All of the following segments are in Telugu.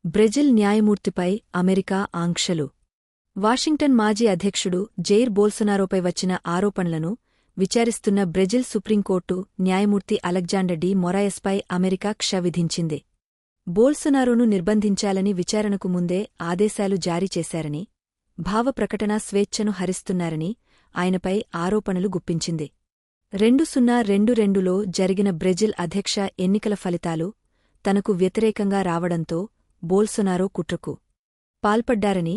బ్రెజిల్ న్యాయమూర్తిపై అమెరికా ఆంక్షలు. వాషింగ్టన్ మాజీ అధ్యక్షుడు జెయిర్ బోల్సొనారోపై వచ్చిన ఆరోపణలను విచారిస్తున్న బ్రెజిల్ సుప్రీంకోర్టు న్యాయమూర్తి అలెగ్జాండర్ డి మొరాయస్పై అమెరికా క్ష విధించింది. బోల్సొనారోను నిర్బంధించాలని విచారణకు ముందే ఆదేశాలు జారీ చేశారని, భావప్రకటనా స్వేచ్ఛను హరిస్తున్నారని ఆయనపై ఆరోపణలు గుప్పించింది. 2022లో జరిగిన బ్రెజిల్ అధ్యక్ష ఎన్నికల ఫలితాలు తనకు వ్యతిరేకంగా రావడంతో బోల్సొనారో కుట్రకు పాల్పడ్డారని,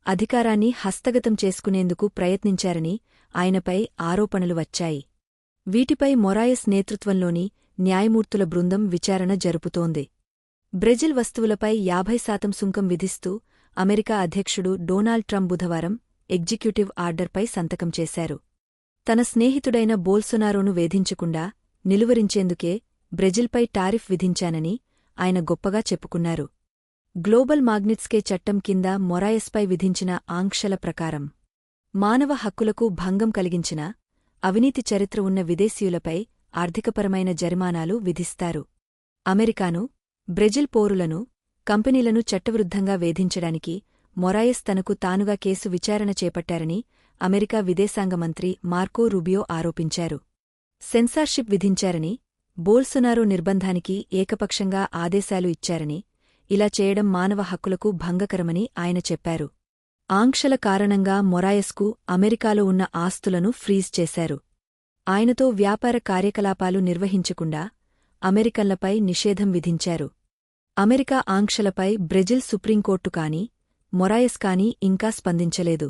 అధికారాన్ని హస్తగతం చేసుకునేందుకు ప్రయత్నించారని ఆయనపై ఆరోపణలు వచ్చాయి. వీటిపై మొరాయస్ నేతృత్వంలోని న్యాయమూర్తుల బృందం విచారణ జరుపుతోంది. బ్రెజిల్ వస్తువులపై 50% సుంకం విధిస్తూ అమెరికా అధ్యక్షుడు డొనాల్డ్ ట్రంప్ బుధవారం ఎగ్జిక్యూటివ్ ఆర్డర్పై సంతకం చేశారు. తన స్నేహితుడైన బోల్సొనారోను వేధించకుండా నిలువరించేందుకే బ్రెజిల్పై టారిఫ్ విధించానని ఆయన గొప్పగా చెప్పుకున్నారు. గ్లోబల్ మాగ్నిట్స్కే చట్టం కింద మొరాయస్పై విధించిన ఆంక్షల ప్రకారం మానవ హక్కులకు భంగం కలిగించిన, అవినీతి చరిత్ర ఉన్న విదేశీయులపై ఆర్థికపరమైన జరిమానాలు విధిస్తారు. అమెరికాను, బ్రెజిల్ పౌరులను, కంపెనీలను చట్టవిరుద్ధంగా వేధించడానికి మొరాయస్ తనకు తానుగా కేసు విచారణ చేపట్టారని అమెరికా విదేశాంగ మంత్రి మార్కో రూబియో ఆరోపించారు. సెన్సార్షిప్ విధించారని, బోల్సొనారో నిర్బంధానికి ఏకపక్షంగా ఆదేశాలు ఇచ్చారని, ఇలా చేయడం మానవ హక్కులకు భంగకరమని ఆయన చెప్పారు. ఆంక్షల కారణంగా మొరాయస్కు అమెరికాలో ఉన్న ఆస్తులను ఫ్రీజ్ చేశారు. ఆయనతో వ్యాపార కార్యకలాపాలు నిర్వహించకుండా అమెరికన్లపై నిషేధం విధించారు. అమెరికా ఆంక్షలపై బ్రెజిల్ సుప్రీంకోర్టు కానీ, మొరాయస్ కానీ ఇంకా స్పందించలేదు.